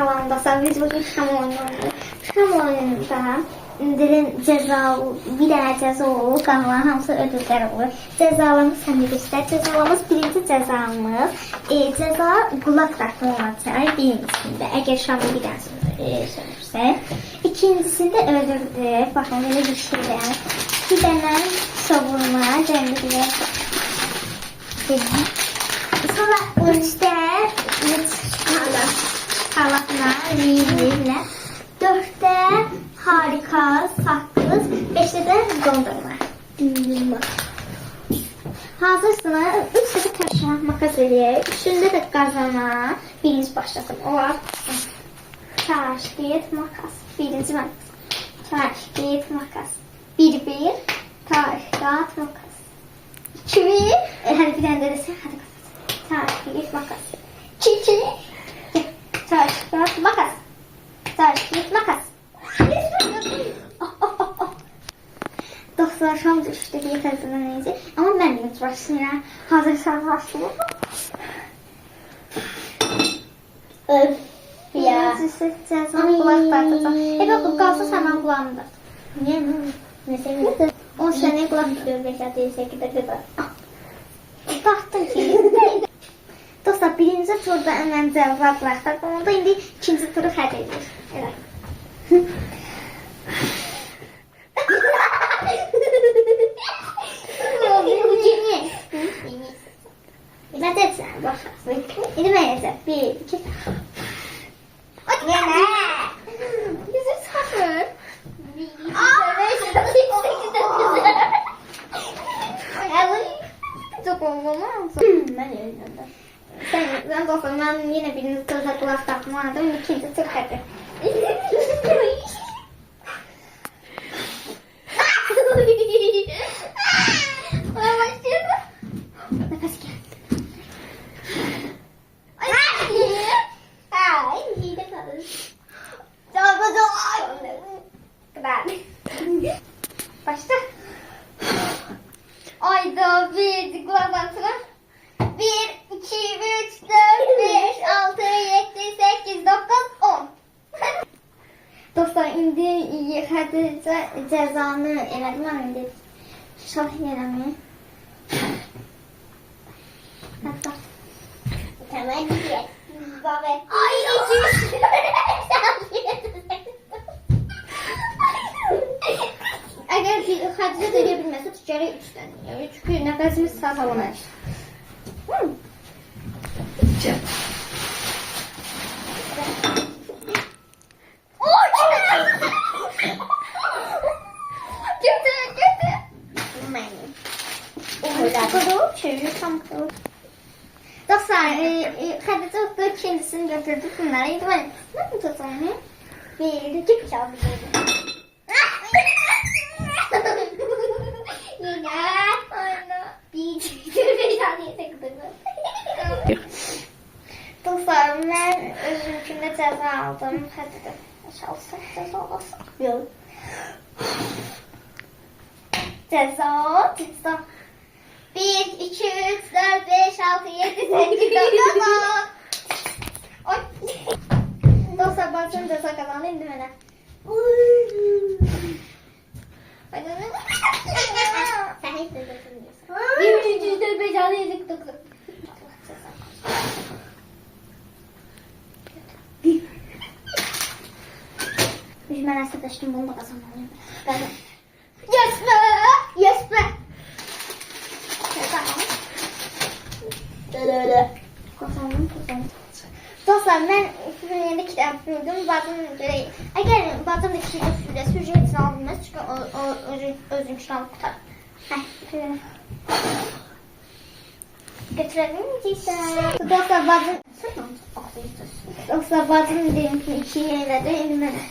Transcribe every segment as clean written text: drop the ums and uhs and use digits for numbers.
kanalındasan, biz bugün şam oynuyoruz. Şam oyununda dilin cəzalı, bir dənə cəza olur, qalan hamısı ödüllər olur. Cəzalarımız sən bilirsən, cəzalarımız birinci cəzamız, cəza qulaq dartma olacaq birincisində, əgər şamı bir dənə sönürsə. İkincisində ödüldür, baxın, belə bir şeylər. Bir dənə savurma, cəmli bilir. Sonra üçdə şokoladla, riylə, dörddə harika, saqqız, beşdə də dondurma. Hazırsınız, üç dəfə taşıma makas eləyək, üçündə də qazana, biriniz başlasın. Olar, taş, qeyd, makas, birinci makas, taş, qeyd, makas, bir, taş, qat, makas, iki, hadi bir dənə də desin, hadi qazan. Taş, qeyd, makas, iki, taş, qat, makas, taş, qeyd, makas. Dostlar, şam düşdü deyə təzələnəcək. Amma mən də başlayıram. Hazırsanız başlayalım. Öf ya. Birincisi cəzanı qulaq dartacaq. Efe qalsa səndən qulağını dart. Niyə? Məsələn, o sənə qulaq tutuyor 5-6-8-də qədər. Dartdın ki. Dostlar, birinci turda mən cəvab vaxtlar. Onda indi ikinci turu xəd edir. Elə. Ne dersen başlasın. İndi mən yazım. 1, 2, 3. Yenə. Bizim sıfır. 1, 2, 3, 4, 5, 6, 7, 8, 9. Çok olmamaz. Ben öyle. Sen dostum, ben yine birinci turda kulak takmadım. İkinci tur hadi. Nefes gel. Başla. Ayda bir kulak baksana. 1, 2, 3, 4, 5, 6, 7, 8, 9, 10. Dostlar, indi Xədicə cəzanı elədim, mən indi şah eləməyim. Hətta. Tamam, gidiyor. Baba. Ay, 2, 3, 4, 5, 6, 7, 8. Əgər Xədicə də eləyə bilməsə, tükərək 3 dənə. Çünki nəfəsimiz sağ-sağlam əşdir. Cəm. Dostlar, Xədicə oxuda ikincisini götürdük bunları. İndi mən mi tutacağım? 1, 2, 3, 4, 5. Yine. Aynen. 1, 2, 3, 4, 5, 6, 7, 8, 9. Dostlar, mən özümkündə cəza aldım. Hədə də çalsaq cəza olasaq. Yox. Cəza. 1, 2, 3, 4, 5, 6, 7, 8, 9, 10. Dostlar, bacım cəza qazandı, indi mənə. Sən heç də götürmüyorsun. 1, 2, 3, 4, 5, 6, 7, 9. Mən əsəbləşdim, bunu da qazanmalıyım. Yes be! Yes be! Qazandım. Dostlar, mən filmlərdə kitab bildim, bacım görək. Əgər bacım da kitab bildirsə, ücretini alınmaz, çünki o özün kitabı qutar. Götürəbilməyəcəksən. Dostlar, bacım deyim ki, 2 elədi, indi mənə.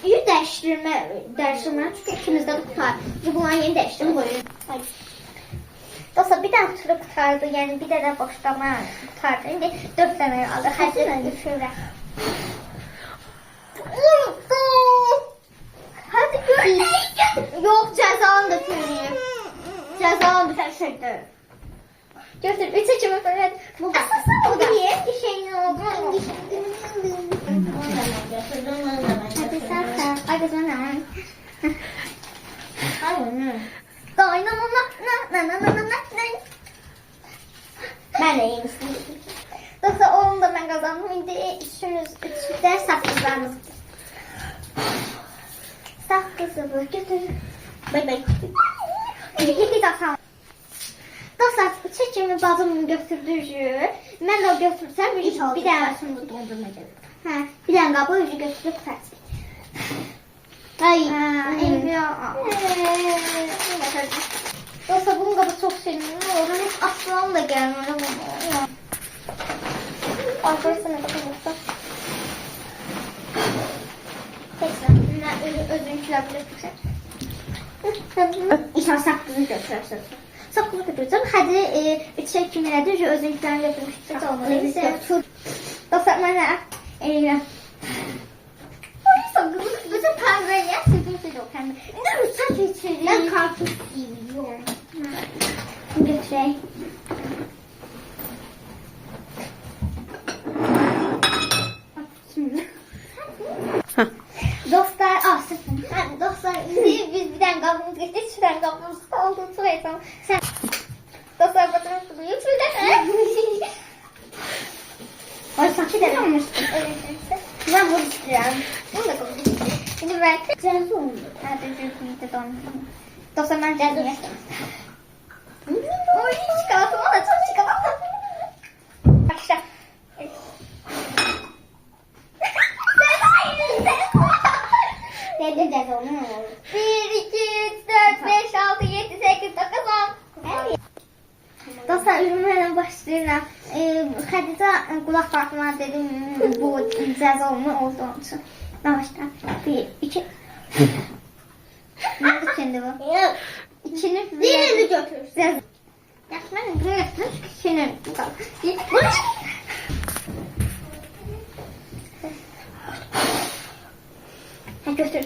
Yüz dəyişdirmə, çünki ikimizdə də qutar. Bunları yeni dəyişdirmə qoyuyorum. Dostlar, bir dənə quturu qutardı, yəni bir dənə boşlama qutardı. İndi 4 dənə aldı, xərclə düşürək. Hadi görək. Yox, cəzanı da görəyim. Cəzanı da görəyim. Götür. Üç seçimi falan. Bu da değil. Bir şeyin oldu. Hadi sen. Hadi sen. Ben de yemiştim. Dostlar onu da ben kazandım. Şimdi üçüncüler sakızlarımız. Sakızı bu götür. Bay bay. Yedi dakika. Dostlar seçimi bacımın götürdüğü. Ben de o götürsem bir daha şimdi dondurma gelir. Bir daha kabı yüzü götürüp tersi. Ay. Dostlar bunun kabı çok sevindim. Oradan hiç aslan da gelmedi bunu. Arkadaşlar ne kadar dostlar. Tekrar özünkiler bile İnşallah sakızı götürürsün. Sakızı götüreceğim. Hadi 3'e kim elədir? Özünkilerini götürmüşdür. Dostlar mənə sakızı bütün pərbəyyə sevdim yok. İndi uçak geçirir. Ben karpuz seviyorum. Götürək. Dostlar, dostlar biz bir tane kabımız geçti, üç tane kabımız oldu, çok heyecanlı. Sen, dostlar bakın büyük bir de. Ay sanki de almıştım. Evet. Ben bunu istiyorum. Bunu da kabul istiyorum. Şimdi ben cezı oldu. Hadi cezı de donmuyorum. Dostlar ben cezı istiyorum. Oy çikolatam da çok çikolata. Arkadaşlar. Dedim cezı olur. 1, 2, 3, 4, 5, 6, 7, 8, 9, 10. Dostlar ürünlerden başlayıram. Xədicə qulaq baxma dedim bu cəza olduğu üçün. Başlayalım. 1, 2. Nerede kendi bu? İçini birini götür. Cəza. Yaxşı mən buraya götürüm çünki içini götür.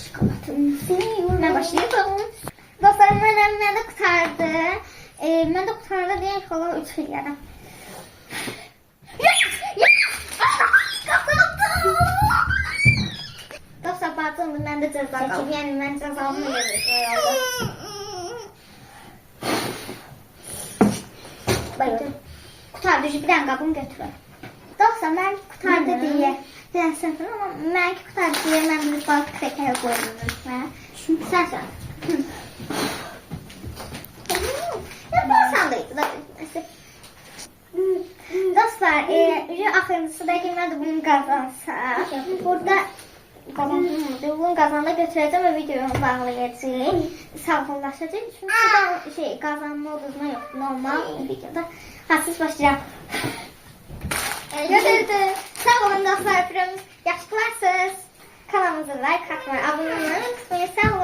Şokolatımı ben başlayalım. Dostlar mən də qutardı. Mən də qutarda deyən xala 3 eləyərəm. Dostlar bacımdır, mən də cəza qalım. Yəni mən cəzamı verir. Qutarda bir dənə qabım götürür. Dostlar mən qutarda deyə. Deyən sənsən amma mən ki qutarda deyə mən bir balıq krəkərə qoyurum. Çünki sənsən. Dostlar, axırıncısıdaki mən də bunu qazansa, burada bunu qazanda götürəcəm və videonu bağlayacaq, sağollaşacaq. Çünki burada qazanma uduzma yox, normal videoda. Siz başlayalım. Götürdüm. Sağ olun dostlar, yaxşı qılarsınız. Kanalımıza like atmayı, abone olmayı unutmayın. Sağ olun.